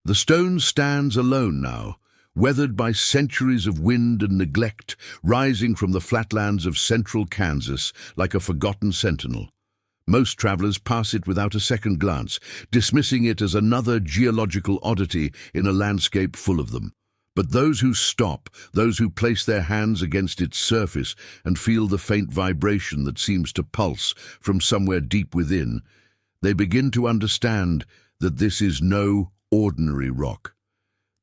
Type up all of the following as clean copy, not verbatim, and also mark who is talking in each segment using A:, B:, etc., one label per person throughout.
A: The stone stands alone now, weathered by centuries of wind and neglect, rising from the flatlands of central Kansas like a forgotten sentinel. Most travelers pass it without a second glance, dismissing it as another geological oddity in a landscape full of them. But those who stop, those who place their hands against its surface and feel the faint vibration that seems to pulse from somewhere deep within, they begin to understand that this is no ordinary rock.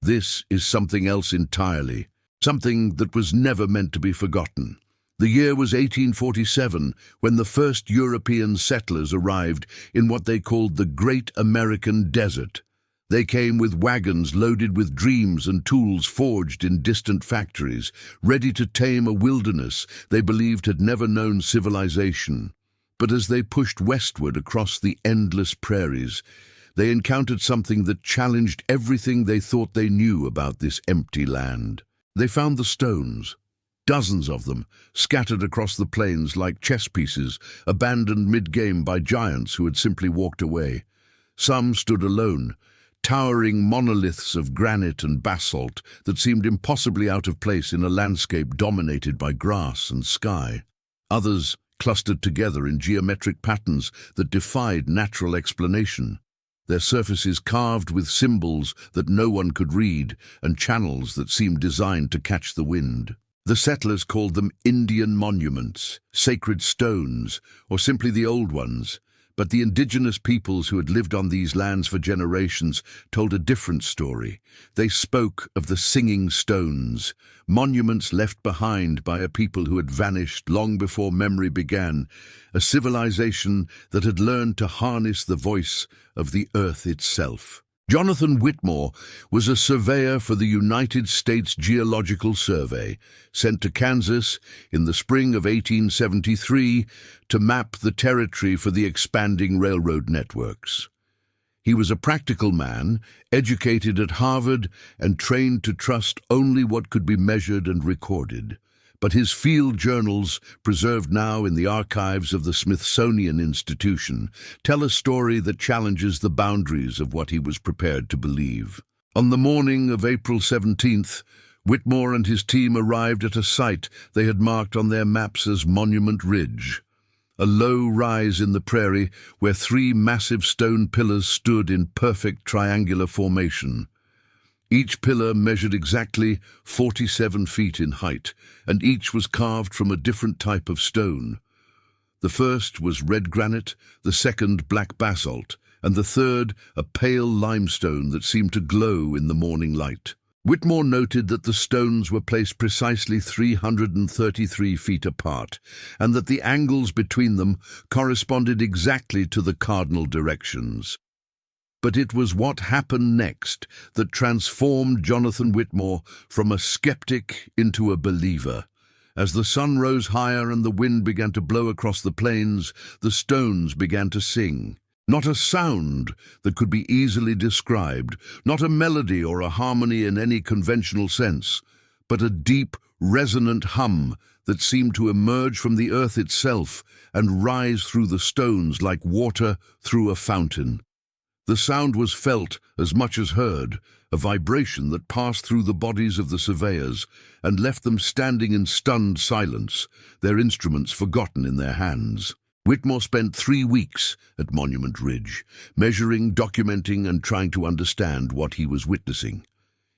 A: This is something else entirely, something that was never meant to be forgotten. The year was 1847, when the first European settlers arrived in what they called the Great American Desert. They came with wagons loaded with dreams and tools forged in distant factories, ready to tame a wilderness they believed had never known civilization. But as they pushed westward across the endless prairies, they encountered something that challenged everything they thought they knew about this empty land. They found the stones, dozens of them, scattered across the plains like chess pieces, abandoned mid-game by giants who had simply walked away. Some stood alone, towering monoliths of granite and basalt that seemed impossibly out of place in a landscape dominated by grass and sky. Others clustered together in geometric patterns that defied natural explanation, their surfaces carved with symbols that no one could read and channels that seemed designed to catch the wind. The settlers called them Indian monuments, sacred stones, or simply the old ones. But the indigenous peoples who had lived on these lands for generations told a different story. They spoke of the singing stones, monuments left behind by a people who had vanished long before memory began, a civilization that had learned to harness the voice of the earth itself. Jonathan Whitmore was a surveyor for the United States Geological Survey, sent to Kansas in the spring of 1873 to map the territory for the expanding railroad networks. He was a practical man, educated at Harvard and trained to trust only what could be measured and recorded. But his field journals, preserved now in the archives of the Smithsonian Institution, tell a story that challenges the boundaries of what he was prepared to believe. On the morning of April 17th, Whitmore and his team arrived at a site they had marked on their maps as Monument Ridge, a low rise in the prairie where three massive stone pillars stood in perfect triangular formation. Each pillar measured exactly 47 feet in height, and each was carved from a different type of stone. The first was red granite, the second black basalt, and the third a pale limestone that seemed to glow in the morning light. Whitmore noted that the stones were placed precisely 333 feet apart, and that the angles between them corresponded exactly to the cardinal directions. But it was what happened next that transformed Jonathan Whitmore from a skeptic into a believer. As the sun rose higher and the wind began to blow across the plains, the stones began to sing. Not a sound that could be easily described, not a melody or a harmony in any conventional sense, but a deep, resonant hum that seemed to emerge from the earth itself and rise through the stones like water through a fountain. The sound was felt as much as heard, a vibration that passed through the bodies of the surveyors and left them standing in stunned silence, their instruments forgotten in their hands. Whitmore spent 3 weeks at Monument Ridge, measuring, documenting, and trying to understand what he was witnessing.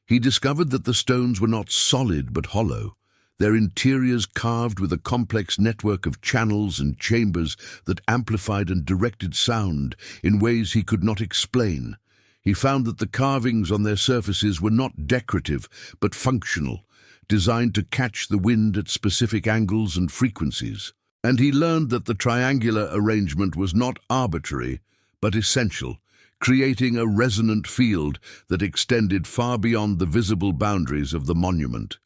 A: He discovered that the stones were not solid but hollow, their interiors carved with a complex network of channels and chambers that amplified and directed sound in ways he could not explain. He found that the carvings on their surfaces were not decorative but functional, designed to catch the wind at specific angles and frequencies. And he learned that the triangular arrangement was not arbitrary but essential, creating a resonant field that extended far beyond the visible boundaries of the monument.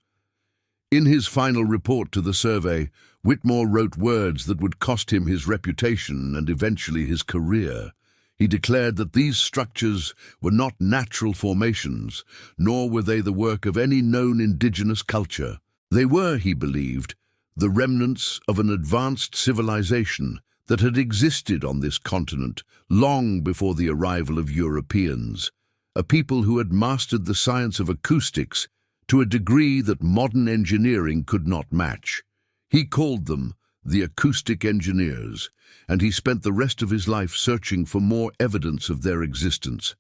A: In his final report to the survey, Whitmore wrote words that would cost him his reputation and eventually his career. He declared that these structures were not natural formations, nor were they the work of any known indigenous culture. They were, he believed, the remnants of an advanced civilization that had existed on this continent long before the arrival of Europeans, a people who had mastered the science of acoustics to a degree that modern engineering could not match. He called them the acoustic engineers, and he spent the rest of his life searching for more evidence of their existence.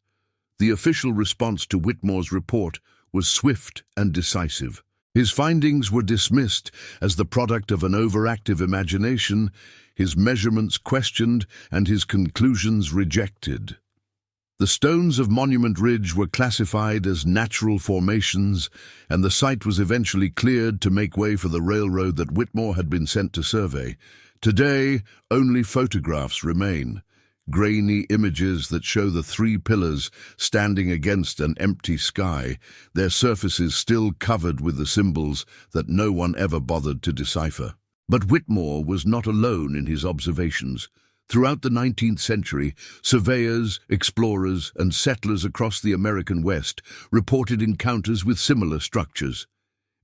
A: The official response to Whitmore's report was swift and decisive. His findings were dismissed as the product of an overactive imagination, his measurements questioned, and his conclusions rejected. The stones of Monument Ridge were classified as natural formations, and the site was eventually cleared to make way for the railroad that Whitmore had been sent to survey. Today, only photographs remain, grainy images that show the three pillars standing against an empty sky, their surfaces still covered with the symbols that no one ever bothered to decipher. But Whitmore was not alone in his observations. Throughout the 19th century, surveyors, explorers, and settlers across the American West reported encounters with similar structures.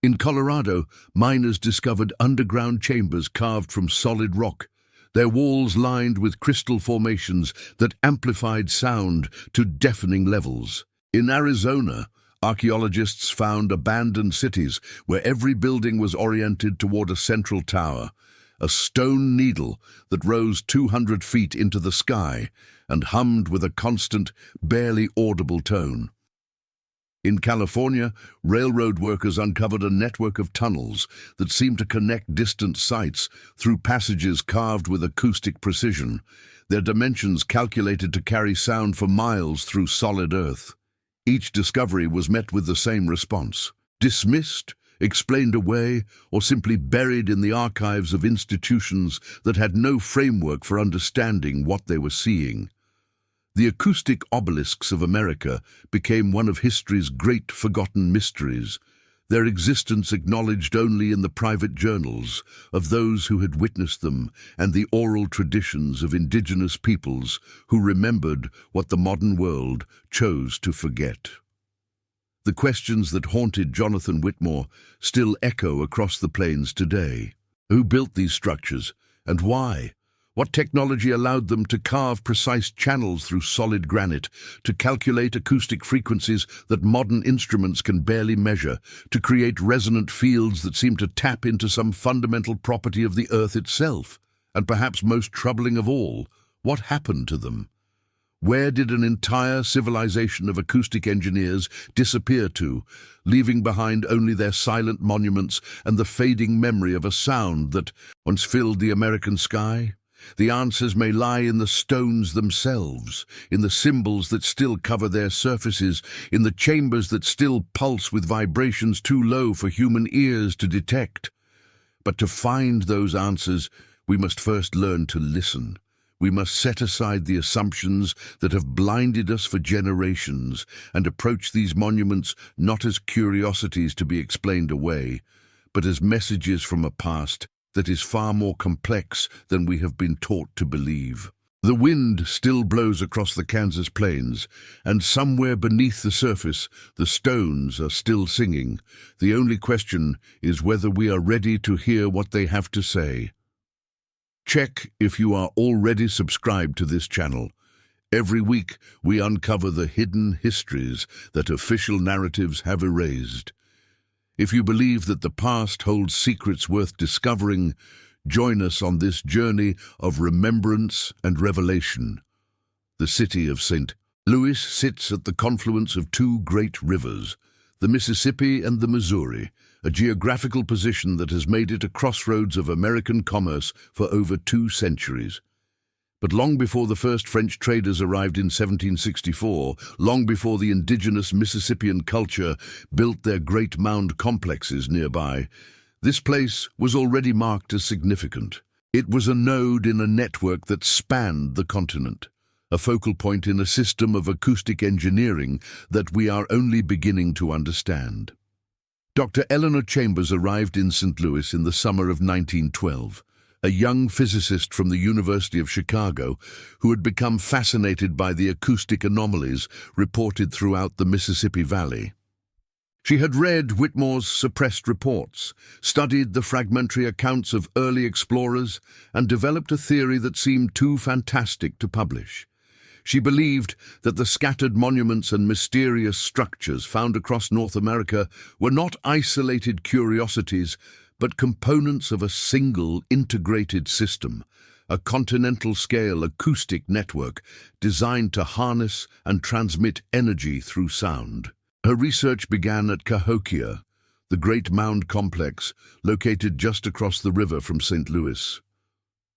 A: In Colorado, miners discovered underground chambers carved from solid rock, their walls lined with crystal formations that amplified sound to deafening levels. In Arizona, archaeologists found abandoned cities where every building was oriented toward a central tower, a stone needle that rose 200 feet into the sky and hummed with a constant, barely audible tone. In California, railroad workers uncovered a network of tunnels that seemed to connect distant sites through passages carved with acoustic precision, their dimensions calculated to carry sound for miles through solid earth. Each discovery was met with the same response: dismissed, explained away, or simply buried in the archives of institutions that had no framework for understanding what they were seeing. The Acoustic Obelisks of America became one of history's great forgotten mysteries, their existence acknowledged only in the private journals of those who had witnessed them and the oral traditions of indigenous peoples who remembered what the modern world chose to forget. The questions that haunted Jonathan Whitmore still echo across the plains today. Who built these structures, and why? What technology allowed them to carve precise channels through solid granite, to calculate acoustic frequencies that modern instruments can barely measure, to create resonant fields that seem to tap into some fundamental property of the earth itself? And perhaps most troubling of all, what happened to them? Where did an entire civilization of acoustic engineers disappear to, leaving behind only their silent monuments and the fading memory of a sound that once filled the American sky? The answers may lie in the stones themselves, in the symbols that still cover their surfaces, in the chambers that still pulse with vibrations too low for human ears to detect. But to find those answers, we must first learn to listen. We must set aside the assumptions that have blinded us for generations and approach these monuments not as curiosities to be explained away, but as messages from a past that is far more complex than we have been taught to believe. The wind still blows across the Kansas plains, and somewhere beneath the surface, the stones are still singing. The only question is whether we are ready to hear what they have to say. Check if you are already subscribed to this channel. Every week, we uncover the hidden histories that official narratives have erased. If you believe that the past holds secrets worth discovering, join us on this journey of remembrance and revelation. The city of St. Louis sits at the confluence of two great rivers, the Mississippi and the Missouri, a geographical position that has made it a crossroads of American commerce for over 2 centuries. But long before the first French traders arrived in 1764, long before the indigenous Mississippian culture built their great mound complexes nearby, this place was already marked as significant. It was a node in a network that spanned the continent, a focal point in a system of acoustic engineering that we are only beginning to understand. Dr. Eleanor Chambers arrived in St. Louis in the summer of 1912, a young physicist from the University of Chicago who had become fascinated by the acoustic anomalies reported throughout the Mississippi Valley. She had read Whitmore's suppressed reports, studied the fragmentary accounts of early explorers, and developed a theory that seemed too fantastic to publish. She believed that the scattered monuments and mysterious structures found across North America were not isolated curiosities, but components of a single integrated system, a continental-scale acoustic network designed to harness and transmit energy through sound. Her research began at Cahokia, the Great Mound Complex located just across the river from St. Louis.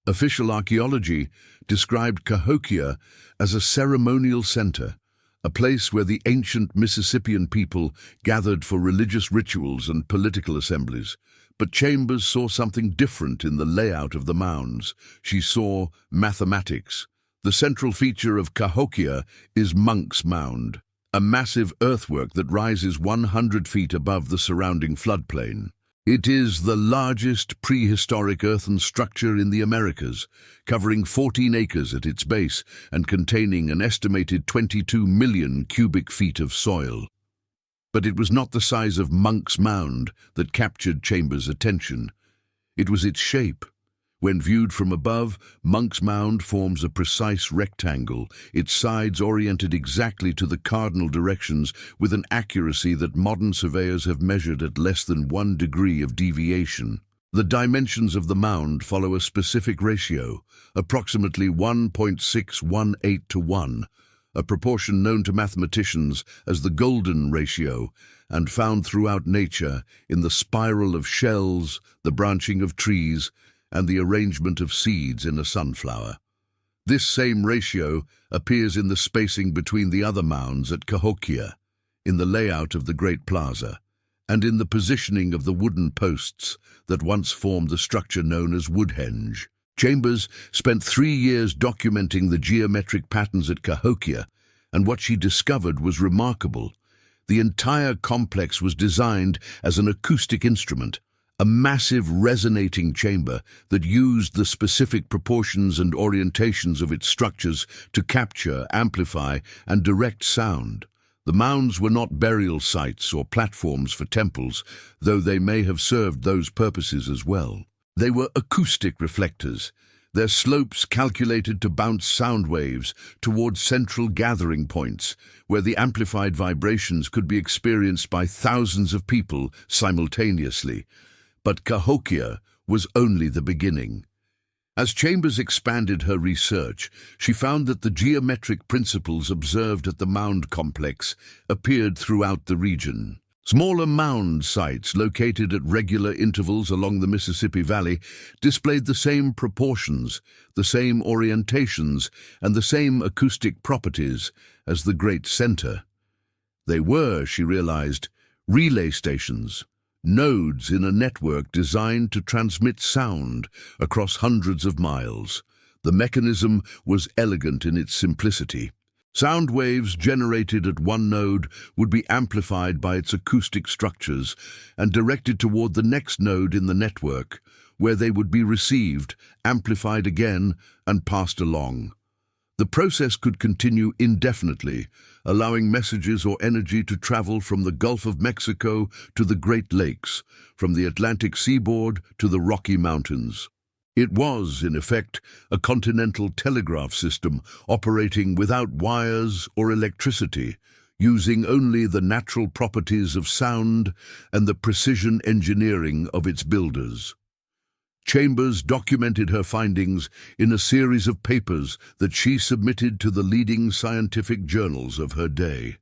A: Official archaeology described Cahokia as a ceremonial center, a place where the ancient Mississippian people gathered for religious rituals and political assemblies. But Chambers saw something different in the layout of the mounds. She saw mathematics. The central feature of Cahokia is Monk's Mound, a massive earthwork that rises 100 feet above the surrounding floodplain. It is the largest prehistoric earthen structure in the Americas, covering 14 acres at its base and containing an estimated 22 million cubic feet of soil. But it was not the size of Monk's Mound that captured Chambers' attention. It was its shape. When viewed from above, Monk's Mound forms a precise rectangle, its sides oriented exactly to the cardinal directions with an accuracy that modern surveyors have measured at less than 1 degree of deviation. The dimensions of the mound follow a specific ratio, approximately 1.618 to 1, a proportion known to mathematicians as the golden ratio and found throughout nature in the spiral of shells, the branching of trees, and the arrangement of seeds in a sunflower. This same ratio appears in the spacing between the other mounds at Cahokia, in the layout of the Great Plaza, and in the positioning of the wooden posts that once formed the structure known as Woodhenge. Chambers spent 3 years documenting the geometric patterns at Cahokia, and what she discovered was remarkable. The entire complex was designed as an acoustic instrument, a massive resonating chamber that used the specific proportions and orientations of its structures to capture, amplify, and direct sound. The mounds were not burial sites or platforms for temples, though they may have served those purposes as well. They were acoustic reflectors, their slopes calculated to bounce sound waves towards central gathering points, where the amplified vibrations could be experienced by thousands of people simultaneously. But Cahokia was only the beginning. As Chambers expanded her research, she found that the geometric principles observed at the mound complex appeared throughout the region. Smaller mound sites located at regular intervals along the Mississippi Valley displayed the same proportions, the same orientations, and the same acoustic properties as the great center. They were, she realized, relay stations, nodes in a network designed to transmit sound across hundreds of miles. The mechanism was elegant in its simplicity. Sound waves generated at one node would be amplified by its acoustic structures and directed toward the next node in the network, where they would be received, amplified again, and passed along. The process could continue indefinitely, allowing messages or energy to travel from the Gulf of Mexico to the Great Lakes, from the Atlantic seaboard to the Rocky Mountains. It was, in effect, a continental telegraph system operating without wires or electricity, using only the natural properties of sound and the precision engineering of its builders. Chambers documented her findings in a series of papers that she submitted to the leading scientific journals of her day.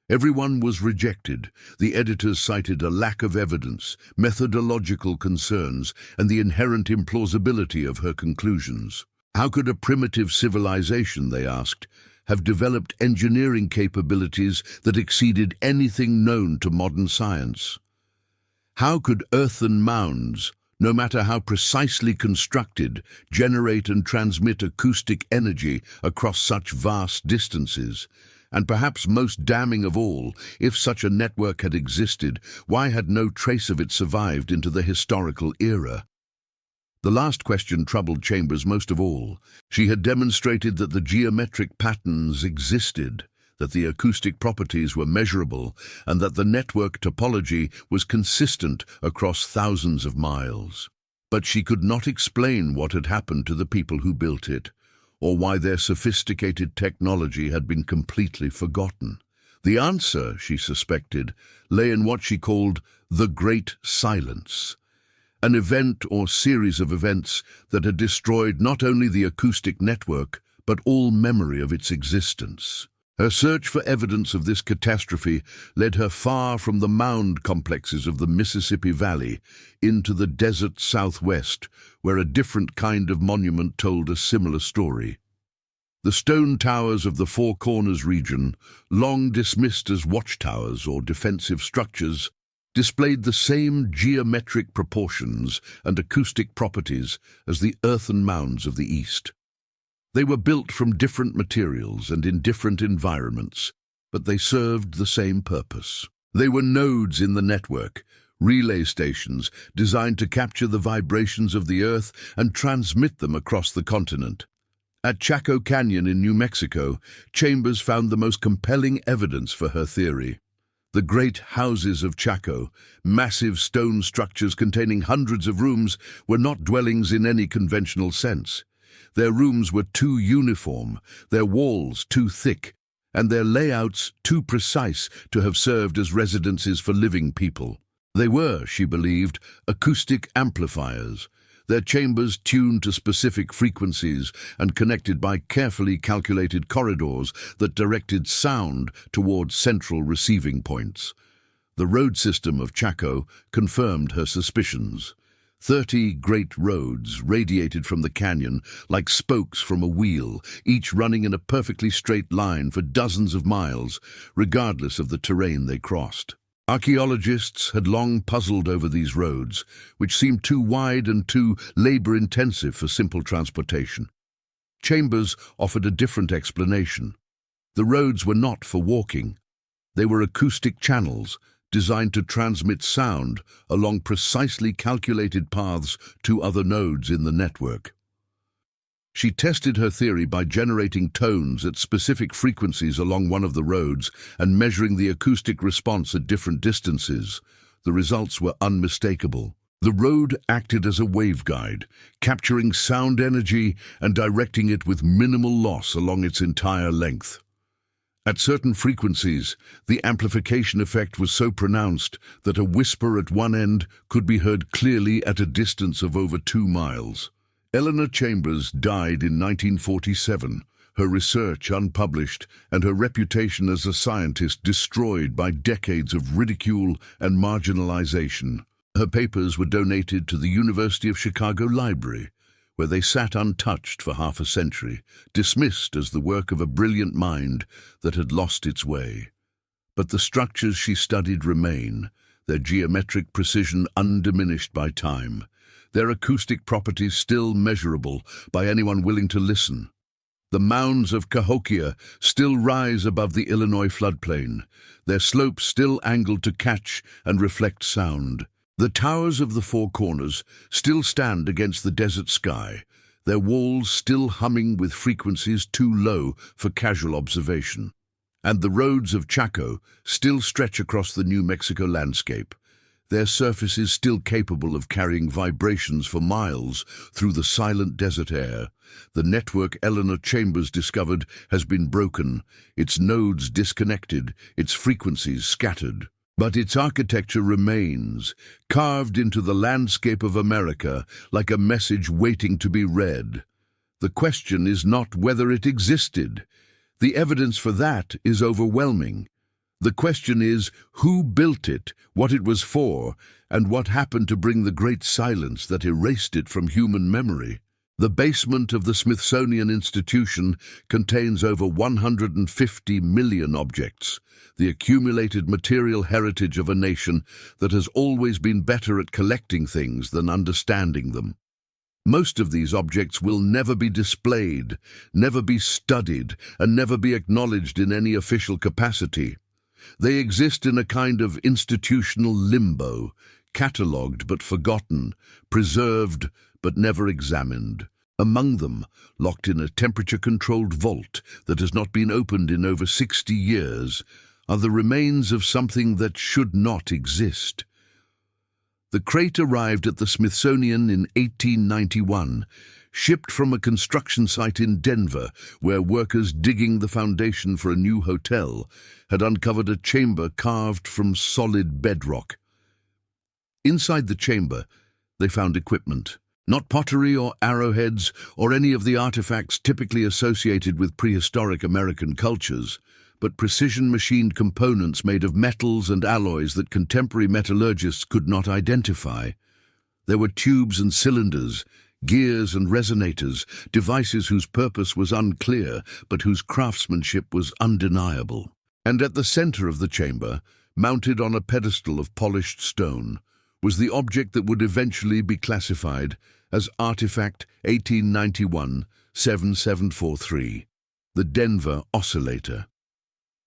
A: Everyone was rejected. The editors cited a lack of evidence, methodological concerns, and the inherent implausibility of her conclusions. How could a primitive civilization, they asked, have developed engineering capabilities that exceeded anything known to modern science? How could earthen mounds, no matter how precisely constructed, generate and transmit acoustic energy across such vast distances? And perhaps most damning of all, if such a network had existed, why had no trace of it survived into the historical era? The last question troubled Chambers most of all. She had demonstrated that the geometric patterns existed, that the acoustic properties were measurable, and that the network topology was consistent across thousands of miles. But she could not explain what had happened to the people who built it, or why their sophisticated technology had been completely forgotten. The answer, she suspected, lay in what she called the Great Silence, an event or series of events that had destroyed not only the acoustic network, but all memory of its existence. Her search for evidence of this catastrophe led her far from the mound complexes of the Mississippi Valley into the desert southwest, where a different kind of monument told a similar story. The stone towers of the Four Corners region, long dismissed as watchtowers or defensive structures, displayed the same geometric proportions and acoustic properties as the earthen mounds of the East. They were built from different materials and in different environments, but they served the same purpose. They were nodes in the network, relay stations designed to capture the vibrations of the Earth and transmit them across the continent. At Chaco Canyon in New Mexico, Chambers found the most compelling evidence for her theory. The great houses of Chaco, massive stone structures containing hundreds of rooms, were not dwellings in any conventional sense. Their rooms were too uniform, their walls too thick, and their layouts too precise to have served as residences for living people. They were, she believed, acoustic amplifiers, their chambers tuned to specific frequencies and connected by carefully calculated corridors that directed sound towards central receiving points. The road system of Chaco confirmed her suspicions. 30 great roads radiated from the canyon like spokes from a wheel, each running in a perfectly straight line for dozens of miles, regardless of the terrain they crossed. Archaeologists had long puzzled over these roads, which seemed too wide and too labor-intensive for simple transportation. Chambers offered a different explanation. The roads were not for walking. They were acoustic channels, designed to transmit sound along precisely calculated paths to other nodes in the network. She tested her theory by generating tones at specific frequencies along one of the roads and measuring the acoustic response at different distances. The results were unmistakable. The road acted as a waveguide, capturing sound energy and directing it with minimal loss along its entire length. At certain frequencies, the amplification effect was so pronounced that a whisper at one end could be heard clearly at a distance of over 2 miles. Eleanor Chambers died in 1947, her research unpublished and her reputation as a scientist destroyed by decades of ridicule and marginalization. Her papers were donated to the University of Chicago Library, where they sat untouched for half a century, dismissed as the work of a brilliant mind that had lost its way. But the structures she studied remain, their geometric precision undiminished by time, their acoustic properties still measurable by anyone willing to listen. The mounds of Cahokia still rise above the Illinois floodplain, their slopes still angled to catch and reflect sound. The towers of the Four Corners still stand against the desert sky, their walls still humming with frequencies too low for casual observation. And the roads of Chaco still stretch across the New Mexico landscape, their surfaces still capable of carrying vibrations for miles through the silent desert air. The network Eleanor Chambers discovered has been broken, its nodes disconnected, its frequencies scattered. But its architecture remains, carved into the landscape of America like a message waiting to be read. The question is not whether it existed. The evidence for that is overwhelming. The question is who built it, what it was for, and what happened to bring the great silence that erased it from human memory. The basement of the Smithsonian Institution contains over 150 million objects, the accumulated material heritage of a nation that has always been better at collecting things than understanding them. Most of these objects will never be displayed, never be studied, and never be acknowledged in any official capacity. They exist in a kind of institutional limbo, catalogued but forgotten, preserved but never examined. Among them, locked in a temperature-controlled vault that has not been opened in over 60 years, are the remains of something that should not exist. The crate arrived at the Smithsonian in 1891, shipped from a construction site in Denver, where workers digging the foundation for a new hotel had uncovered a chamber carved from solid bedrock. Inside the chamber, they found equipment. Not pottery or arrowheads or any of the artifacts typically associated with prehistoric American cultures, but precision-machined components made of metals and alloys that contemporary metallurgists could not identify. There were tubes and cylinders, gears and resonators, devices whose purpose was unclear, but whose craftsmanship was undeniable. And at the center of the chamber, mounted on a pedestal of polished stone, was the object that would eventually be classified as Artifact 1891-7743, the Denver Oscillator.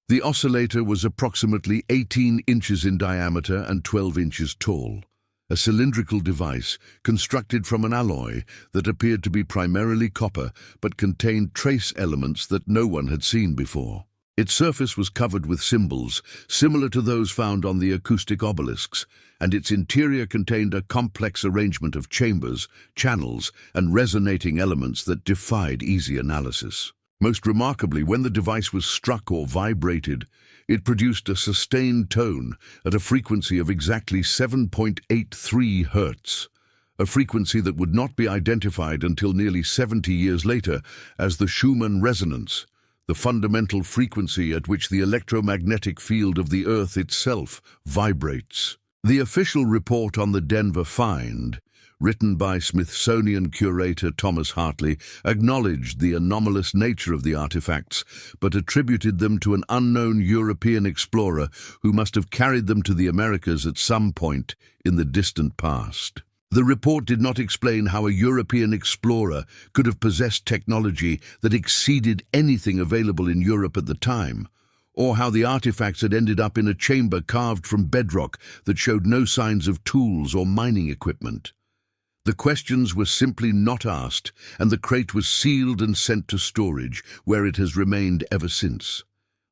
A: The oscillator was approximately 18 inches in diameter and 12 inches tall, a cylindrical device constructed from an alloy that appeared to be primarily copper but contained trace elements that no one had seen before. Its surface was covered with symbols similar to those found on the Acoustic Obelisks, and its interior contained a complex arrangement of chambers, channels, and resonating elements that defied easy analysis. Most remarkably, when the device was struck or vibrated, it produced a sustained tone at a frequency of exactly 7.83 Hertz, a frequency that would not be identified until nearly 70 years later as the Schumann resonance, the fundamental frequency at which the electromagnetic field of the Earth itself vibrates. The official report on the Denver find, written by Smithsonian curator Thomas Hartley, acknowledged the anomalous nature of the artifacts, but attributed them to an unknown European explorer who must have carried them to the Americas at some point in the distant past. The report did not explain how a European explorer could have possessed technology that exceeded anything available in Europe at the time, or how the artifacts had ended up in a chamber carved from bedrock that showed no signs of tools or mining equipment. The questions were simply not asked, and the crate was sealed and sent to storage, where it has remained ever since.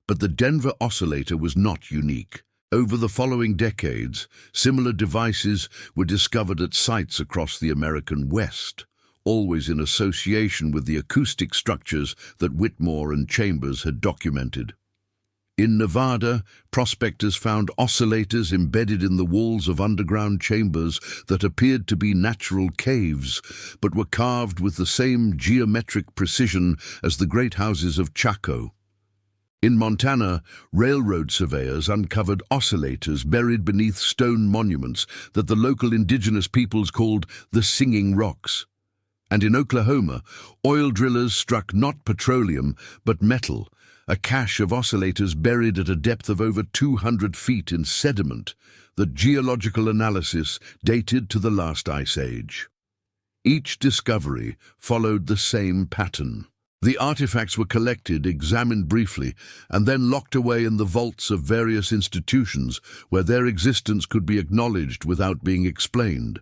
A: But the Denver oscillator was not unique. Over the following decades, similar devices were discovered at sites across the American West, always in association with the acoustic structures that Whitmore and Chambers had documented. In Nevada, prospectors found oscillators embedded in the walls of underground chambers that appeared to be natural caves, but were carved with the same geometric precision as the great houses of Chaco. In Montana, railroad surveyors uncovered oscillators buried beneath stone monuments that the local indigenous peoples called the Singing Rocks. And in Oklahoma, oil drillers struck not petroleum but metal, a cache of oscillators buried at a depth of over 200 feet in sediment that geological analysis dated to the last ice age. Each discovery followed the same pattern. The artifacts were collected, examined briefly, and then locked away in the vaults of various institutions where their existence could be acknowledged without being explained.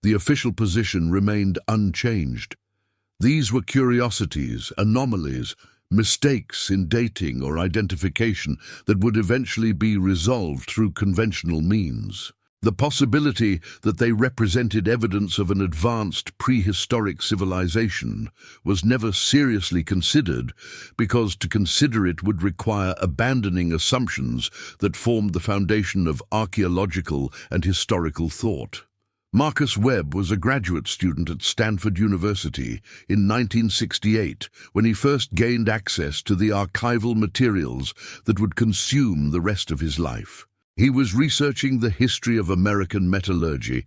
A: The official position remained unchanged. These were curiosities, anomalies, mistakes in dating or identification that would eventually be resolved through conventional means. The possibility that they represented evidence of an advanced prehistoric civilization was never seriously considered, because to consider it would require abandoning assumptions that formed the foundation of archaeological and historical thought. Marcus Webb was a graduate student at Stanford University in 1968 when he first gained access to the archival materials that would consume the rest of his life. He was researching the history of American metallurgy,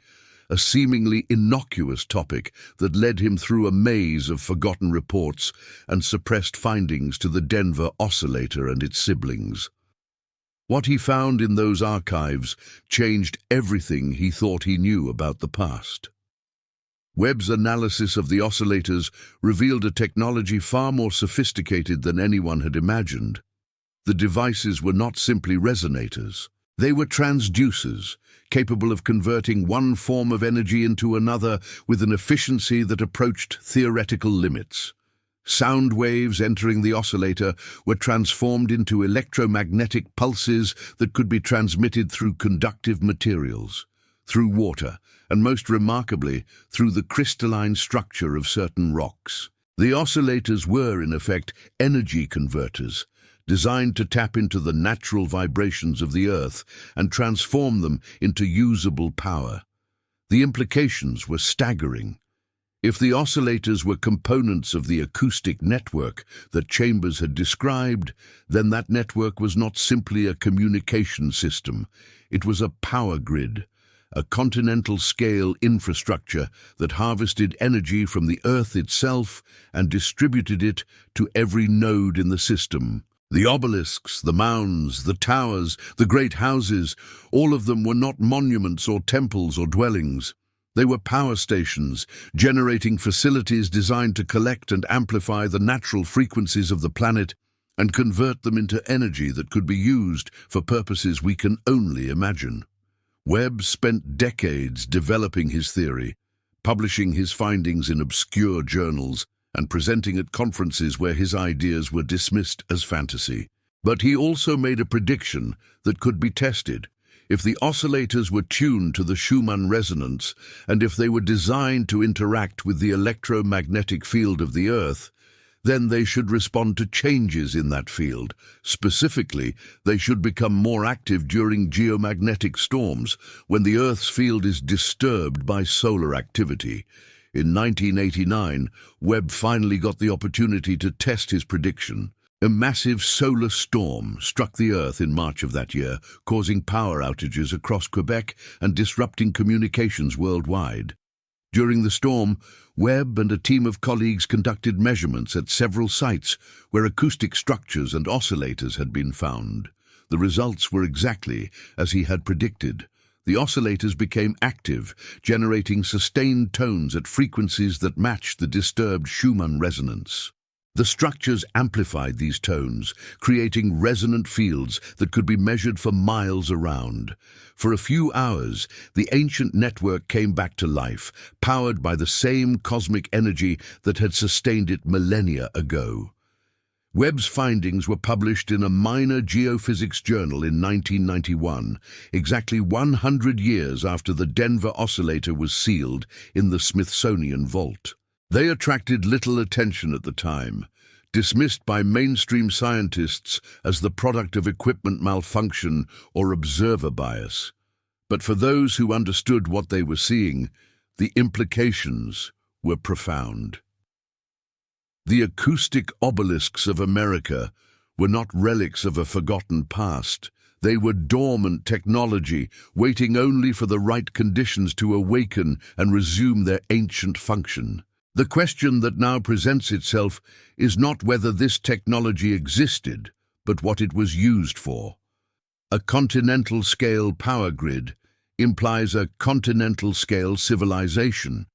A: a seemingly innocuous topic that led him through a maze of forgotten reports and suppressed findings to the Denver oscillator and its siblings. What he found in those archives changed everything he thought he knew about the past. Webb's analysis of the oscillators revealed a technology far more sophisticated than anyone had imagined. The devices were not simply resonators. They were transducers, capable of converting one form of energy into another with an efficiency that approached theoretical limits. Sound waves entering the oscillator were transformed into electromagnetic pulses that could be transmitted through conductive materials. through water, and most remarkably, through the crystalline structure of certain rocks. The oscillators were, in effect, energy converters, designed to tap into the natural vibrations of the Earth and transform them into usable power. The implications were staggering. If the oscillators were components of the acoustic network that Chambers had described, then that network was not simply a communication system. It was a power grid, a continental-scale infrastructure that harvested energy from the Earth itself and distributed it to every node in the system. The obelisks, the mounds, the towers, the great houses, all of them were not monuments or temples or dwellings. They were power stations, generating facilities designed to collect and amplify the natural frequencies of the planet and convert them into energy that could be used for purposes we can only imagine. Webb spent decades developing his theory, publishing his findings in obscure journals, and presenting at conferences where his ideas were dismissed as fantasy. But he also made a prediction that could be tested. If the oscillators were tuned to the Schumann resonance, and if they were designed to interact with the electromagnetic field of the Earth, then they should respond to changes in that field. Specifically, they should become more active during geomagnetic storms, when the Earth's field is disturbed by solar activity. In 1989, Webb finally got the opportunity to test his prediction. A massive solar storm struck the Earth in March of that year, causing power outages across Quebec and disrupting communications worldwide. During the storm, Webb and a team of colleagues conducted measurements at several sites where acoustic structures and oscillators had been found. The results were exactly as he had predicted. The oscillators became active, generating sustained tones at frequencies that matched the disturbed Schumann resonance. The structures amplified these tones, creating resonant fields that could be measured for miles around. For a few hours, the ancient network came back to life, powered by the same cosmic energy that had sustained it millennia ago. Webb's findings were published in a minor geophysics journal in 1991, exactly 100 years after the Denver oscillator was sealed in the Smithsonian vault. They attracted little attention at the time, dismissed by mainstream scientists as the product of equipment malfunction or observer bias. But for those who understood what they were seeing, the implications were profound. The acoustic obelisks of America were not relics of a forgotten past. They were dormant technology, waiting only for the right conditions to awaken and resume their ancient function. The question that now presents itself is not whether this technology existed, but what it was used for. A continental-scale power grid implies a continental-scale civilization,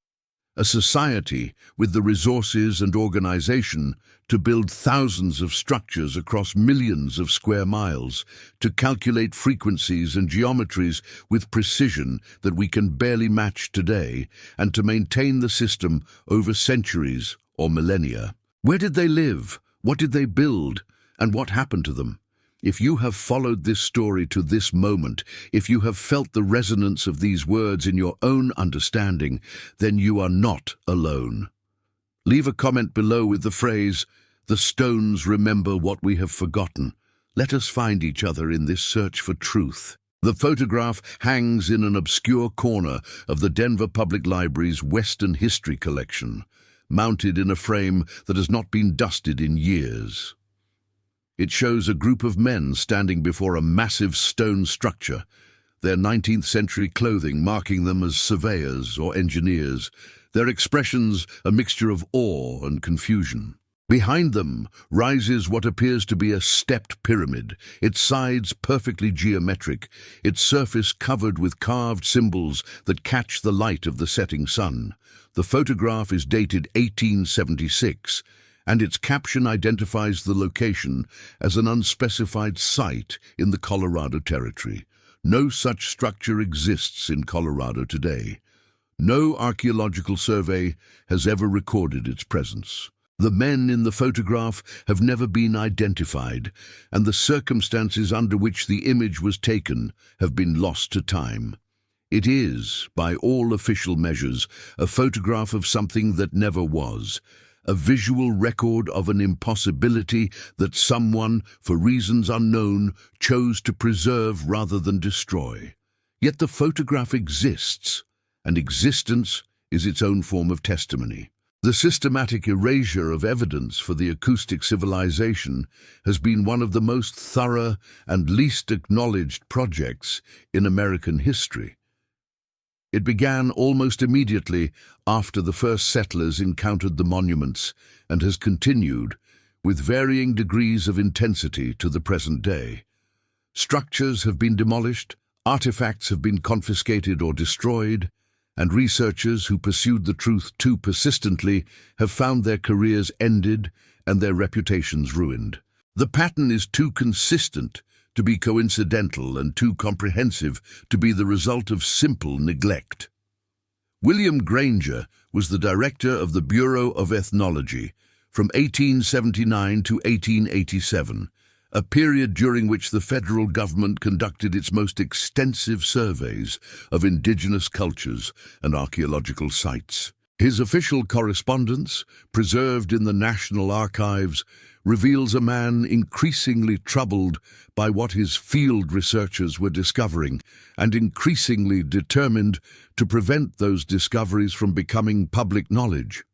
A: a society with the resources and organization to build thousands of structures across millions of square miles, to calculate frequencies and geometries with precision that we can barely match today, and to maintain the system over centuries or millennia. Where did they live? What did they build? And what happened to them? If you have followed this story to this moment, if you have felt the resonance of these words in your own understanding, then you are not alone. Leave a comment below with the phrase, "The stones remember what we have forgotten." Let us find each other in this search for truth. The photograph hangs in an obscure corner of the Denver Public Library's Western History Collection, mounted in a frame that has not been dusted in years. It shows a group of men standing before a massive stone structure, their 19th century clothing marking them as surveyors or engineers, their expressions a mixture of awe and confusion. Behind them rises what appears to be a stepped pyramid, its sides perfectly geometric, its surface covered with carved symbols that catch the light of the setting sun. The photograph is dated 1876, and its caption identifies the location as an unspecified site in the Colorado Territory. No such structure exists in Colorado today. No archaeological survey has ever recorded its presence. The men in the photograph have never been identified, and the circumstances under which the image was taken have been lost to time. It is, by all official measures, a photograph of something that never was, a visual record of an impossibility that someone, for reasons unknown, chose to preserve rather than destroy. Yet the photograph exists, and existence is its own form of testimony. The systematic erasure of evidence for the acoustic civilization has been one of the most thorough and least acknowledged projects in American history. It began almost immediately after the first settlers encountered the monuments and has continued, with varying degrees of intensity, to the present day. Structures have been demolished, artifacts have been confiscated or destroyed, and researchers who pursued the truth too persistently have found their careers ended and their reputations ruined. The pattern is too consistent to be coincidental and too comprehensive to be the result of simple neglect. William Granger was the director of the Bureau of Ethnology from 1879 to 1887, a period during which the federal government conducted its most extensive surveys of indigenous cultures and archaeological sites. His official correspondence, preserved in the National Archives, reveals a man increasingly troubled by what his field researchers were discovering and increasingly determined to prevent those discoveries from becoming public knowledge.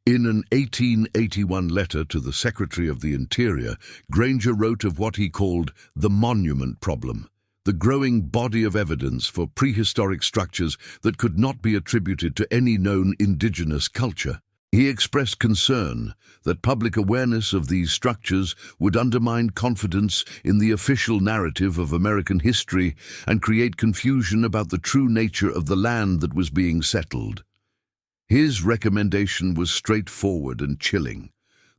A: In an 1881 letter to the Secretary of the Interior, Granger wrote of what he called the monument problem, the growing body of evidence for prehistoric structures that could not be attributed to any known indigenous culture. He expressed concern that public awareness of these structures would undermine confidence in the official narrative of American history and create confusion about the true nature of the land that was being settled. His recommendation was straightforward and chilling.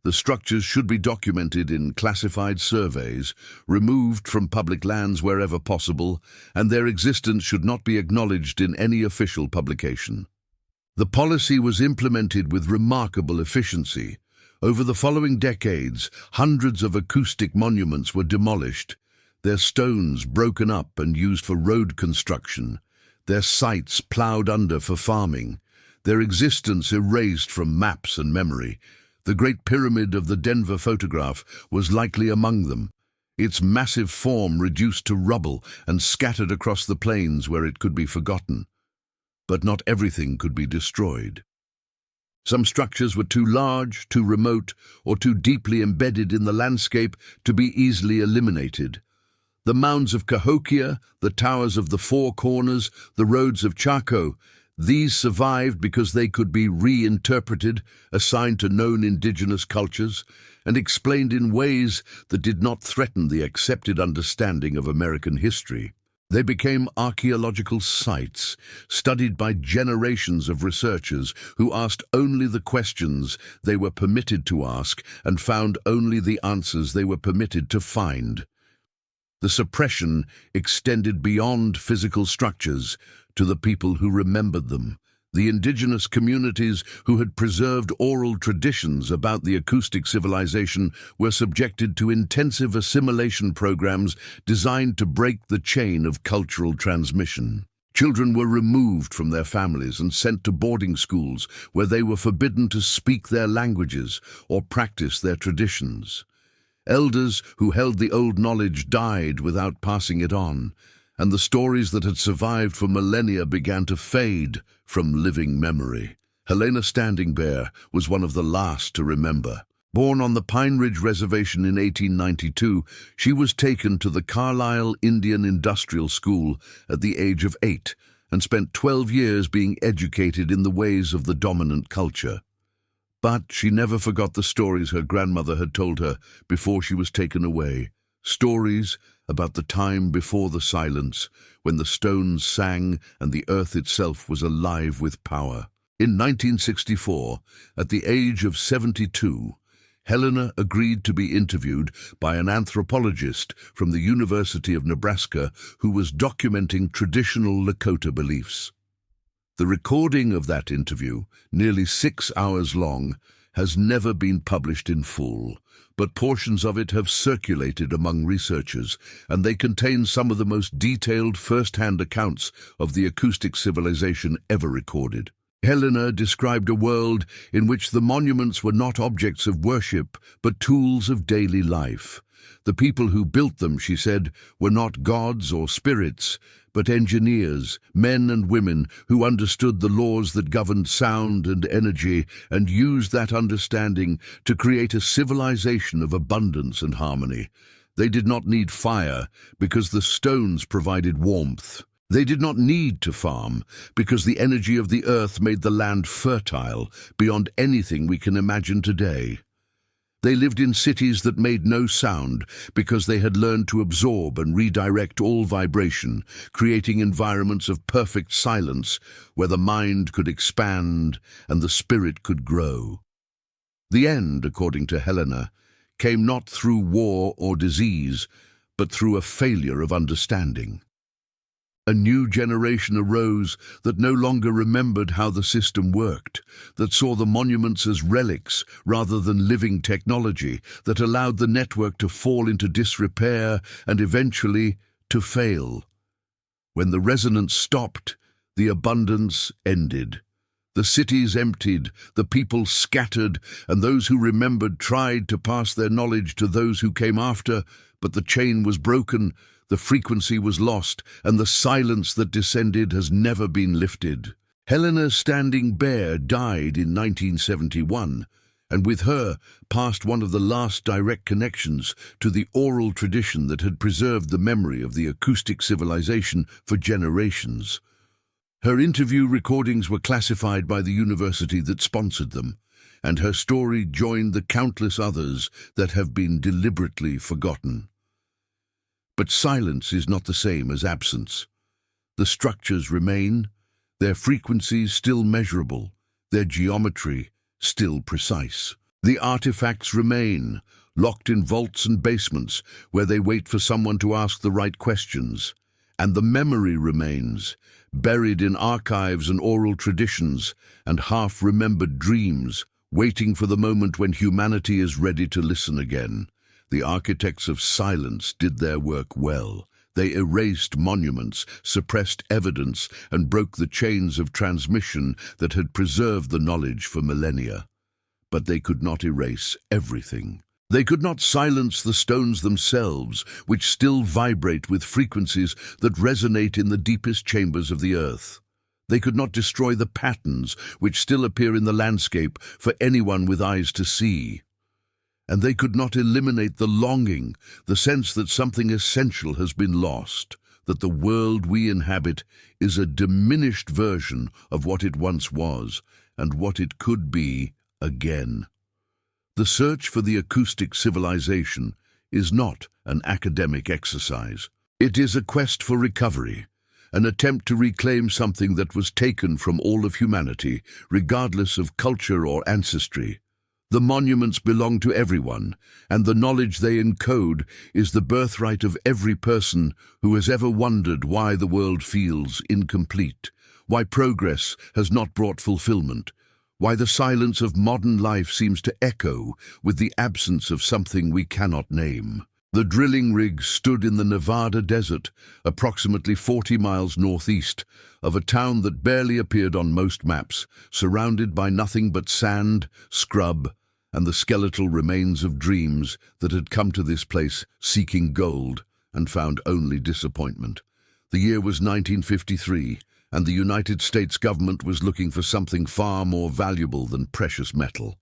A: The structures should be documented in classified surveys, removed from public lands wherever possible, and their existence should not be acknowledged in any official publication. The policy was implemented with remarkable efficiency. Over the following decades, hundreds of acoustic monuments were demolished, their stones broken up and used for road construction, their sites plowed under for farming, their existence erased from maps and memory. The Great Pyramid of the Denver photograph was likely among them, its massive form reduced to rubble and scattered across the plains where it could be forgotten. But not everything could be destroyed. Some structures were too large, too remote, or too deeply embedded in the landscape to be easily eliminated. The mounds of Cahokia, the towers of the Four Corners, the roads of Chaco, these survived because they could be reinterpreted, assigned to known indigenous cultures, and explained in ways that did not threaten the accepted understanding of American history. They became archaeological sites, studied by generations of researchers who asked only the questions they were permitted to ask and found only the answers they were permitted to find. The suppression extended beyond physical structures to the people who remembered them. The indigenous communities who had preserved oral traditions about the acoustic civilization were subjected to intensive assimilation programs designed to break the chain of cultural transmission. Children were removed from their families and sent to boarding schools where they were forbidden to speak their languages or practice their traditions. Elders who held the old knowledge died without passing it on, and the stories that had survived for millennia began to fade from living memory. Helena Standing Bear was one of the last to remember. Born on the Pine Ridge Reservation in 1892, she was taken to the Carlisle Indian Industrial School at the age of 8 and spent 12 years being educated in the ways of the dominant culture. But she never forgot the stories her grandmother had told her before she was taken away. Stories about the time before the silence, when the stones sang and the earth itself was alive with power. In 1964, at the age of 72, Helena agreed to be interviewed by an anthropologist from the University of Nebraska who was documenting traditional Lakota beliefs. The recording of that interview, nearly 6 hours long, has never been published in full, but portions of it have circulated among researchers, and they contain some of the most detailed first-hand accounts of the acoustic civilization ever recorded. Helena described a world in which the monuments were not objects of worship, but tools of daily life. The people who built them, she said, were not gods or spirits, but engineers, men and women who understood the laws that governed sound and energy and used that understanding to create a civilization of abundance and harmony. They did not need fire because the stones provided warmth. They did not need to farm because the energy of the earth made the land fertile beyond anything we can imagine today. They lived in cities that made no sound because they had learned to absorb and redirect all vibration, creating environments of perfect silence where the mind could expand and the spirit could grow. The end, according to Helena, came not through war or disease, but through a failure of understanding. A new generation arose that no longer remembered how the system worked, that saw the monuments as relics rather than living technology, that allowed the network to fall into disrepair and eventually to fail. When the resonance stopped, the abundance ended. The cities emptied, the people scattered, and those who remembered tried to pass their knowledge to those who came after, but the chain was broken. The frequency was lost, and the silence that descended has never been lifted. Helena Standing Bear died in 1971, and with her passed one of the last direct connections to the oral tradition that had preserved the memory of the acoustic civilization for generations. Her interview recordings were classified by the university that sponsored them, and her story joined the countless others that have been deliberately forgotten. But silence is not the same as absence. The structures remain, their frequencies still measurable, their geometry still precise. The artifacts remain, locked in vaults and basements where they wait for someone to ask the right questions. And the memory remains, buried in archives and oral traditions and half-remembered dreams, waiting for the moment when humanity is ready to listen again. The architects of silence did their work well. They erased monuments, suppressed evidence, and broke the chains of transmission that had preserved the knowledge for millennia. But they could not erase everything. They could not silence the stones themselves, which still vibrate with frequencies that resonate in the deepest chambers of the earth. They could not destroy the patterns which still appear in the landscape for anyone with eyes to see. And they could not eliminate the longing, the sense that something essential has been lost, that the world we inhabit is a diminished version of what it once was and what it could be again. The search for the acoustic civilization is not an academic exercise. It is a quest for recovery, an attempt to reclaim something that was taken from all of humanity, regardless of culture or ancestry. The monuments belong to everyone, and the knowledge they encode is the birthright of every person who has ever wondered why the world feels incomplete, why progress has not brought fulfillment, why the silence of modern life seems to echo with the absence of something we cannot name. The drilling rig stood in the Nevada desert, approximately 40 miles northeast of a town that barely appeared on most maps, surrounded by nothing but sand, scrub, and the skeletal remains of dreams that had come to this place seeking gold and found only disappointment. The year was 1953, and the United States government was looking for something far more valuable than precious metal.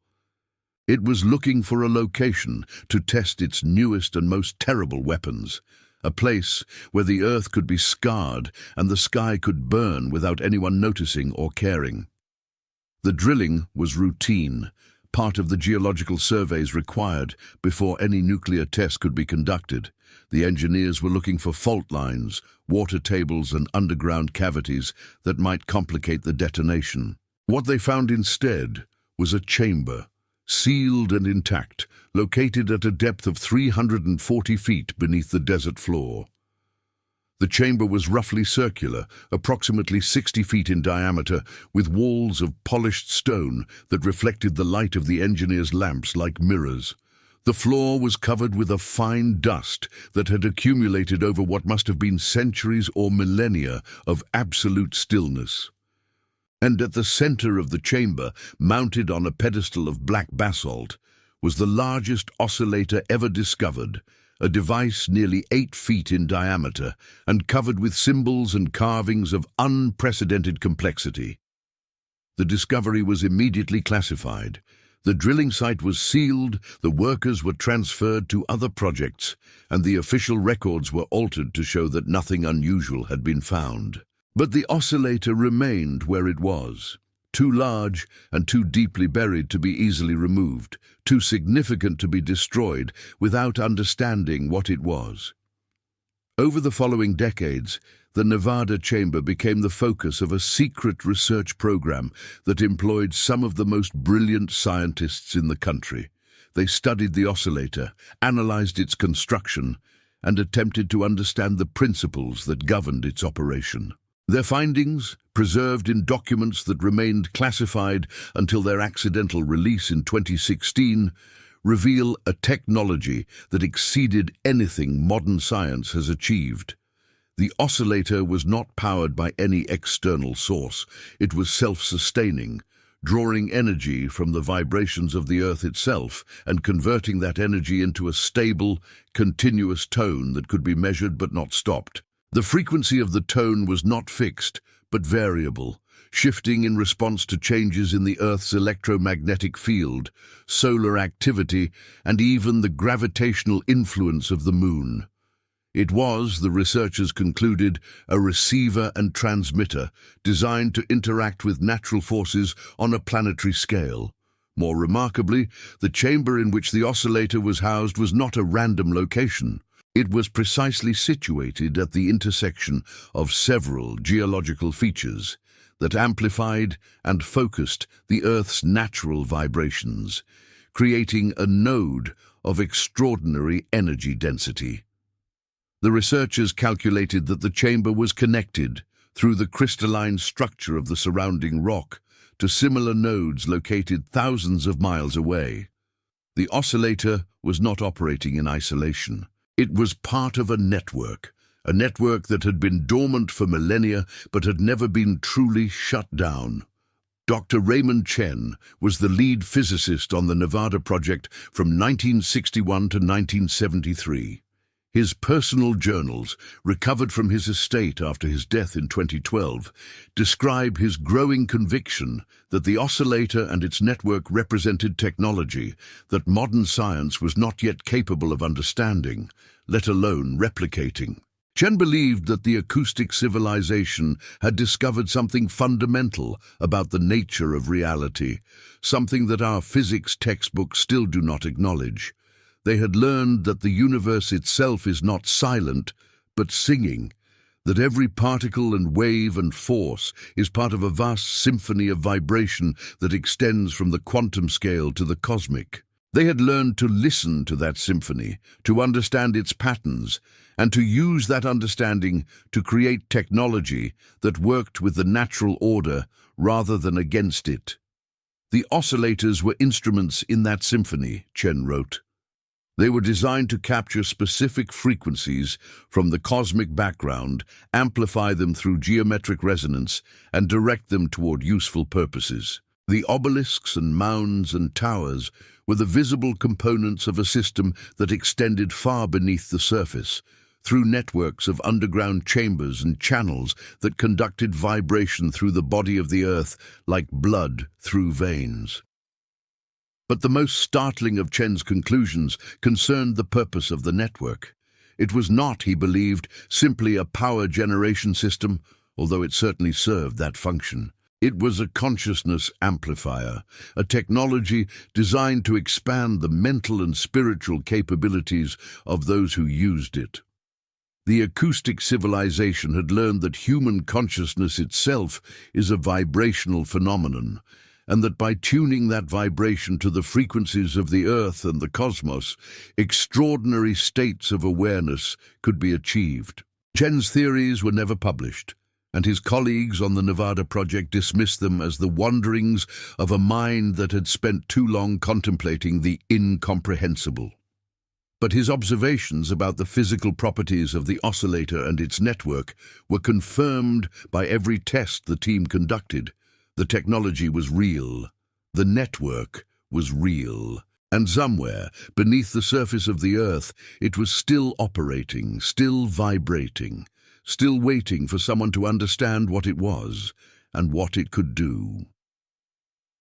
A: It was looking for a location to test its newest and most terrible weapons, a place where the earth could be scarred and the sky could burn without anyone noticing or caring. The drilling was routine, part of the geological surveys required before any nuclear test could be conducted. The engineers were looking for fault lines, water tables, and underground cavities that might complicate the detonation. What they found instead was a chamber, sealed and intact, located at a depth of 340 feet beneath the desert floor. The chamber was roughly circular, approximately 60 feet in diameter, with walls of polished stone that reflected the light of the engineer's lamps like mirrors. The floor was covered with a fine dust that had accumulated over what must have been centuries or millennia of absolute stillness. And at the center of the chamber, mounted on a pedestal of black basalt, was the largest oscillator ever discovered, a device nearly 8 feet in diameter and covered with symbols and carvings of unprecedented complexity. The discovery was immediately classified. The drilling site was sealed, the workers were transferred to other projects, and the official records were altered to show that nothing unusual had been found. But the oscillator remained where it was, too large and too deeply buried to be easily removed, too significant to be destroyed without understanding what it was. Over the following decades, the Nevada chamber became the focus of a secret research program that employed some of the most brilliant scientists in the country. They studied the oscillator, analyzed its construction, and attempted to understand the principles that governed its operation. Their findings, preserved in documents that remained classified until their accidental release in 2016, reveal a technology that exceeded anything modern science has achieved. The oscillator was not powered by any external source. It was self-sustaining, drawing energy from the vibrations of the Earth itself and converting that energy into a stable, continuous tone that could be measured but not stopped. The frequency of the tone was not fixed, but variable, shifting in response to changes in the Earth's electromagnetic field, solar activity, and even the gravitational influence of the Moon. It was, the researchers concluded, a receiver and transmitter designed to interact with natural forces on a planetary scale. More remarkably, the chamber in which the oscillator was housed was not a random location. It was precisely situated at the intersection of several geological features that amplified and focused the Earth's natural vibrations, creating a node of extraordinary energy density. The researchers calculated that the chamber was connected, through the crystalline structure of the surrounding rock, to similar nodes located thousands of miles away. The oscillator was not operating in isolation. It was part of a network that had been dormant for millennia but had never been truly shut down. Dr. Raymond Chen was the lead physicist on the Nevada project from 1961 to 1973. His personal journals, recovered from his estate after his death in 2012, describe his growing conviction that the oscillator and its network represented technology that modern science was not yet capable of understanding, let alone replicating. Chen believed that the acoustic civilization had discovered something fundamental about the nature of reality, something that our physics textbooks still do not acknowledge. They had learned that the universe itself is not silent, but singing, that every particle and wave and force is part of a vast symphony of vibration that extends from the quantum scale to the cosmic. They had learned to listen to that symphony, to understand its patterns, and to use that understanding to create technology that worked with the natural order rather than against it. The oscillators were instruments in that symphony, Chen wrote. They were designed to capture specific frequencies from the cosmic background, amplify them through geometric resonance, and direct them toward useful purposes. The obelisks and mounds and towers were the visible components of a system that extended far beneath the surface, through networks of underground chambers and channels that conducted vibration through the body of the Earth like blood through veins. But the most startling of Chen's conclusions concerned the purpose of the network. It was not, he believed, simply a power generation system, although it certainly served that function. It was a consciousness amplifier, a technology designed to expand the mental and spiritual capabilities of those who used it. The acoustic civilization had learned that human consciousness itself is a vibrational phenomenon, and that by tuning that vibration to the frequencies of the Earth and the cosmos, extraordinary states of awareness could be achieved. Chen's theories were never published, and his colleagues on the Nevada project dismissed them as the wanderings of a mind that had spent too long contemplating the incomprehensible. But his observations about the physical properties of the oscillator and its network were confirmed by every test the team conducted. The technology was real. The network was real. And somewhere, beneath the surface of the Earth, it was still operating, still vibrating, still waiting for someone to understand what it was and what it could do.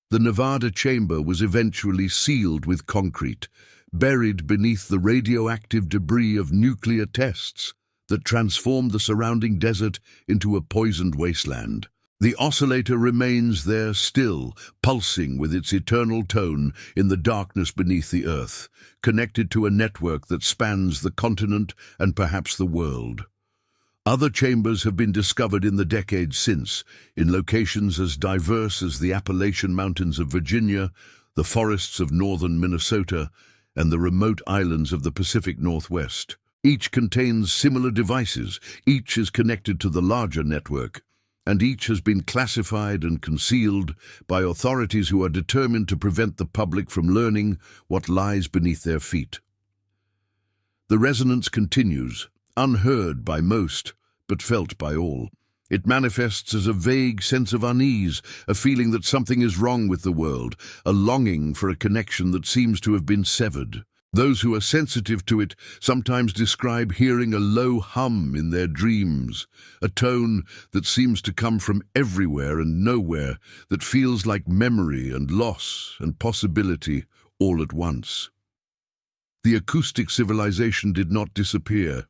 A: The Nevada chamber was eventually sealed with concrete, buried beneath the radioactive debris of nuclear tests that transformed the surrounding desert into a poisoned wasteland. The oscillator remains there still, pulsing with its eternal tone in the darkness beneath the Earth, connected to a network that spans the continent and perhaps the world. Other chambers have been discovered in the decades since, in locations as diverse as the Appalachian Mountains of Virginia, the forests of northern Minnesota, and the remote islands of the Pacific Northwest. Each contains similar devices, each is connected to the larger network, and each has been classified and concealed by authorities who are determined to prevent the public from learning what lies beneath their feet. The resonance continues, unheard by most, but felt by all. It manifests as a vague sense of unease, a feeling that something is wrong with the world, a longing for a connection that seems to have been severed. Those who are sensitive to it sometimes describe hearing a low hum in their dreams, a tone that seems to come from everywhere and nowhere, that feels like memory and loss and possibility all at once. The acoustic civilization did not disappear.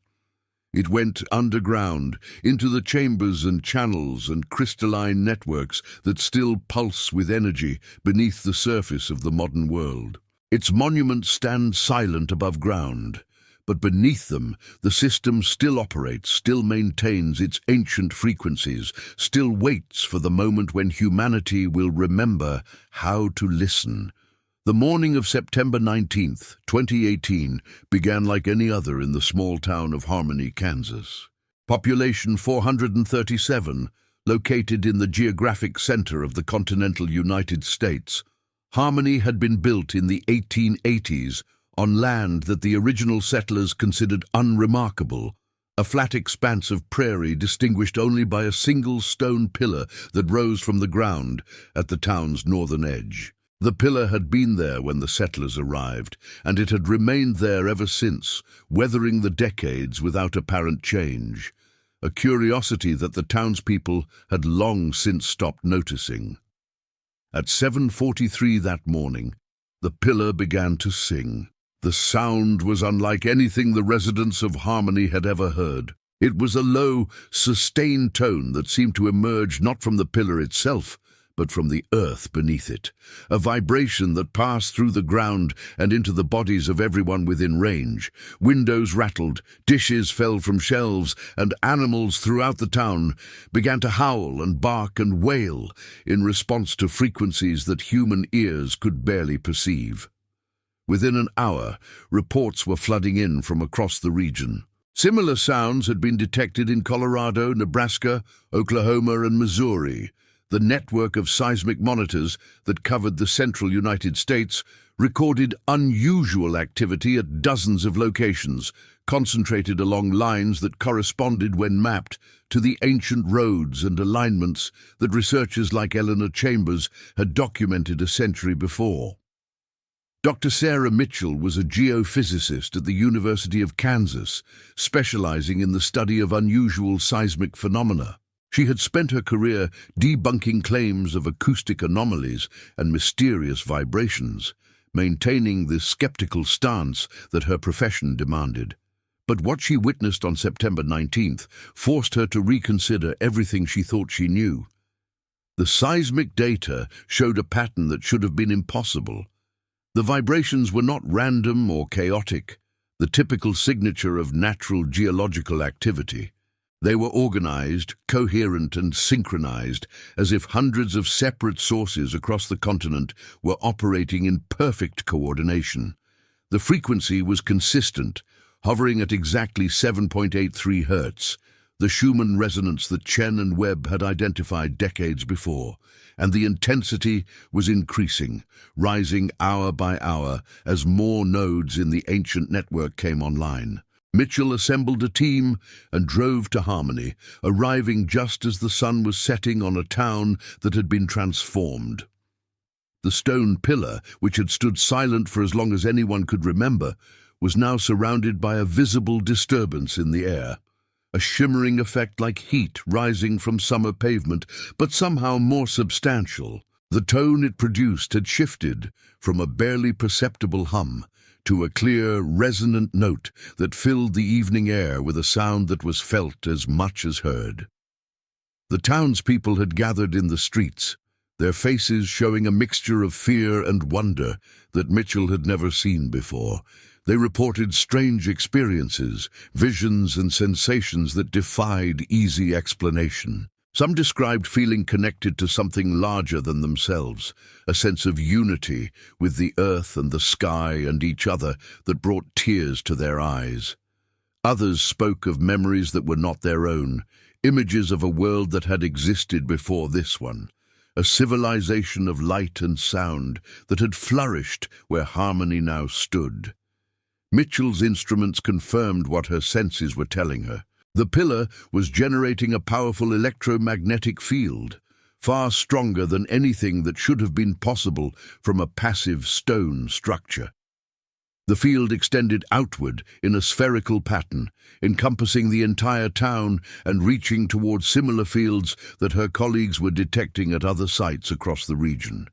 A: It went underground, into the chambers and channels and crystalline networks that still pulse with energy beneath the surface of the modern world. Its monuments stand silent above ground, but beneath them the system still operates, still maintains its ancient frequencies, still waits for the moment when humanity will remember how to listen. The morning of September 19th, 2018, began like any other in the small town of Harmony, Kansas. Population 437, located in the geographic center of the continental United States. Harmony had been built in the 1880s on land that the original settlers considered unremarkable, a flat expanse of prairie distinguished only by a single stone pillar that rose from the ground at the town's northern edge. The pillar had been there when the settlers arrived, and it had remained there ever since, weathering the decades without apparent change, a curiosity that the townspeople had long since stopped noticing. At 7:43 that morning, the pillar began to sing. The sound was unlike anything the residents of Harmony had ever heard. It was a low, sustained tone that seemed to emerge not from the pillar itself, but from the earth beneath it, a vibration that passed through the ground and into the bodies of everyone within range. Windows rattled, dishes fell from shelves, and animals throughout the town began to howl and bark and wail in response to frequencies that human ears could barely perceive. Within an hour, reports were flooding in from across the region. Similar sounds had been detected in Colorado, Nebraska, Oklahoma, and Missouri. The network of seismic monitors that covered the central United States recorded unusual activity at dozens of locations, concentrated along lines that corresponded, when mapped, to the ancient roads and alignments that researchers like Eleanor Chambers had documented a century before. Dr. Sarah Mitchell was a geophysicist at the University of Kansas, specializing in the study of unusual seismic phenomena. She had spent her career debunking claims of acoustic anomalies and mysterious vibrations, maintaining the skeptical stance that her profession demanded. But what she witnessed on September 19th forced her to reconsider everything she thought she knew. The seismic data showed a pattern that should have been impossible. The vibrations were not random or chaotic, the typical signature of natural geological activity. They were organized, coherent, and synchronized, as if hundreds of separate sources across the continent were operating in perfect coordination. The frequency was consistent, hovering at exactly 7.83 Hz, the Schumann resonance that Chen and Webb had identified decades before, and the intensity was increasing, rising hour by hour as more nodes in the ancient network came online. Mitchell assembled a team and drove to Harmony, arriving just as the sun was setting on a town that had been transformed. The stone pillar, which had stood silent for as long as anyone could remember, was now surrounded by a visible disturbance in the air. A shimmering effect like heat rising from summer pavement, but somehow more substantial. The tone it produced had shifted from a barely perceptible hum to a clear, resonant note that filled the evening air with a sound that was felt as much as heard. The townspeople had gathered in the streets, their faces showing a mixture of fear and wonder that Mitchell had never seen before. They reported strange experiences, visions and sensations that defied easy explanation. Some described feeling connected to something larger than themselves, a sense of unity with the earth and the sky and each other that brought tears to their eyes. Others spoke of memories that were not their own, images of a world that had existed before this one, a civilization of light and sound that had flourished where Harmony now stood. Mitchell's instruments confirmed what her senses were telling her. The pillar was generating a powerful electromagnetic field, far stronger than anything that should have been possible from a passive stone structure. The field extended outward in a spherical pattern, encompassing the entire town and reaching towards similar fields that her colleagues were detecting at other sites across the region.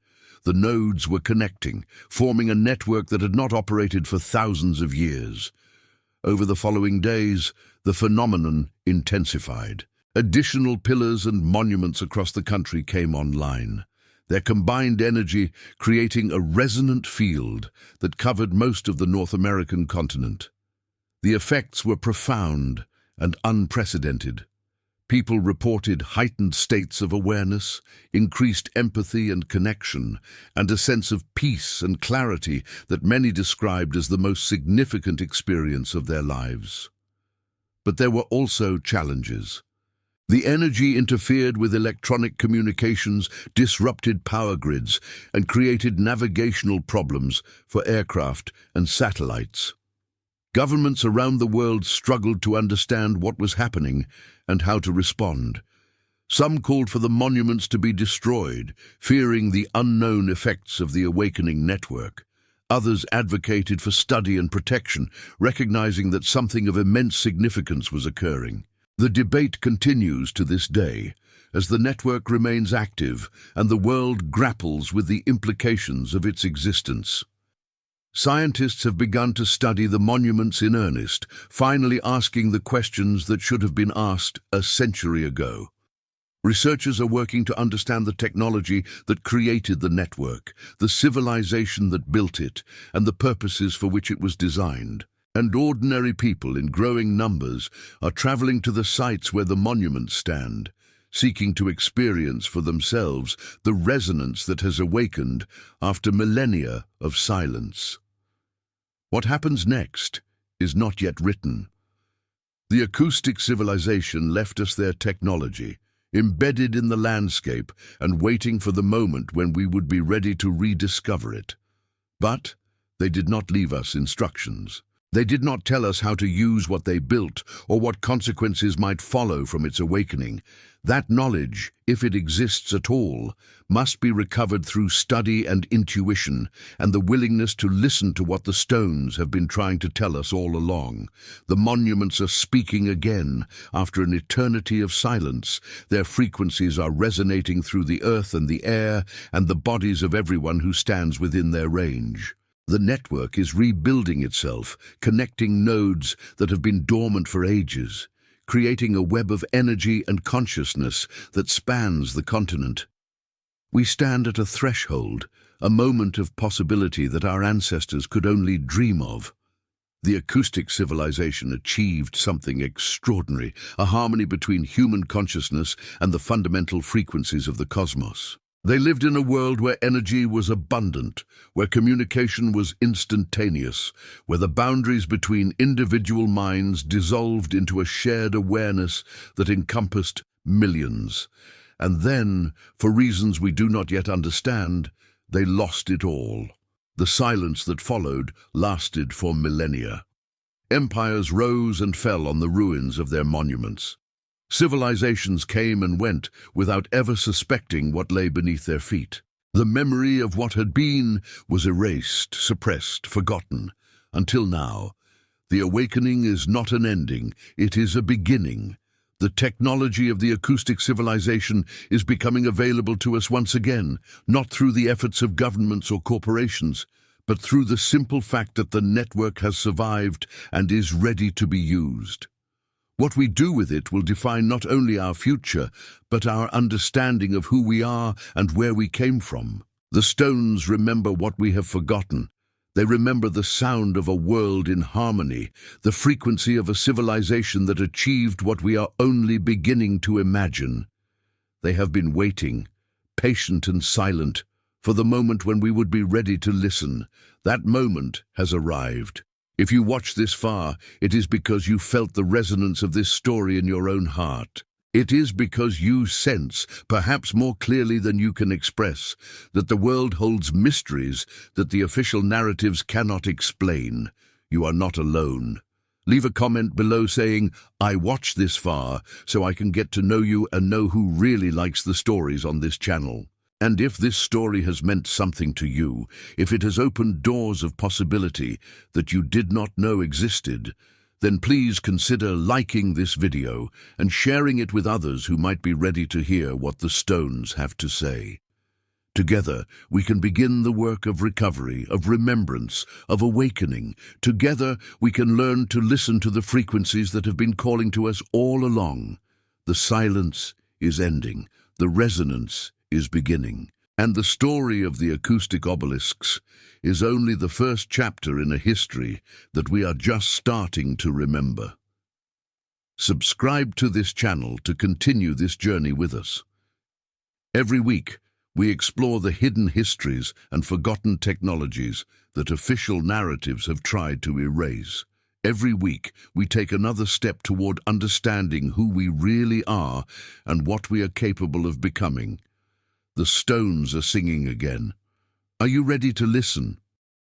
A: The nodes were connecting, forming a network that had not operated for thousands of years. Over the following days, the phenomenon intensified. Additional pillars and monuments across the country came online, their combined energy creating a resonant field that covered most of the North American continent. The effects were profound and unprecedented. People reported heightened states of awareness, increased empathy and connection, and a sense of peace and clarity that many described as the most significant experience of their lives. But there were also challenges. The energy interfered with electronic communications, disrupted power grids, and created navigational problems for aircraft and satellites. Governments around the world struggled to understand what was happening and how to respond. Some called for the monuments to be destroyed, fearing the unknown effects of the awakening network. Others advocated for study and protection, recognizing that something of immense significance was occurring. The debate continues to this day, as the network remains active and the world grapples with the implications of its existence. Scientists have begun to study the monuments in earnest, finally asking the questions that should have been asked a century ago. Researchers are working to understand the technology that created the network, the civilization that built it, and the purposes for which it was designed. And ordinary people in growing numbers are traveling to the sites where the monuments stand, seeking to experience for themselves the resonance that has awakened after millennia of silence. What happens next is not yet written. The acoustic civilization left us their technology, embedded in the landscape and waiting for the moment when we would be ready to rediscover it. But they did not leave us instructions. They did not tell us how to use what they built or what consequences might follow from its awakening. That knowledge, if it exists at all, must be recovered through study and intuition and the willingness to listen to what the stones have been trying to tell us all along. The monuments are speaking again after an eternity of silence. Their frequencies are resonating through the earth and the air and the bodies of everyone who stands within their range. The network is rebuilding itself, connecting nodes that have been dormant for ages, creating a web of energy and consciousness that spans the continent. We stand at a threshold, a moment of possibility that our ancestors could only dream of. The acoustic civilization achieved something extraordinary, a harmony between human consciousness and the fundamental frequencies of the cosmos. They lived in a world where energy was abundant, where communication was instantaneous, where the boundaries between individual minds dissolved into a shared awareness that encompassed millions. And then, for reasons we do not yet understand, they lost it all. The silence that followed lasted for millennia. Empires rose and fell on the ruins of their monuments. Civilizations came and went without ever suspecting what lay beneath their feet. The memory of what had been was erased, suppressed, forgotten. Until now, the awakening is not an ending, it is a beginning. The technology of the acoustic civilization is becoming available to us once again, not through the efforts of governments or corporations, but through the simple fact that the network has survived and is ready to be used. What we do with it will define not only our future, but our understanding of who we are and where we came from. The stones remember what we have forgotten. They remember the sound of a world in harmony, the frequency of a civilization that achieved what we are only beginning to imagine. They have been waiting, patient and silent, for the moment when we would be ready to listen. That moment has arrived. If you watch this far, it is because you felt the resonance of this story in your own heart. It is because you sense, perhaps more clearly than you can express, that the world holds mysteries that the official narratives cannot explain. You are not alone. Leave a comment below saying, "I watched this far, so I can get to know you and know who really likes the stories on this channel." And if this story has meant something to you, if it has opened doors of possibility that you did not know existed, then please consider liking this video and sharing it with others who might be ready to hear what the stones have to say. Together, we can begin the work of recovery, of remembrance, of awakening. Together, we can learn to listen to the frequencies that have been calling to us all along. The silence is ending. The resonance is beginning. And the story of the acoustic obelisks is only the first chapter in a history that we are just starting to remember. Subscribe to this channel to continue this journey with us. Every week, we explore the hidden histories and forgotten technologies that official narratives have tried to erase. Every week, we take another step toward understanding who we really are and what we are capable of becoming. The stones are singing again. Are you ready to listen?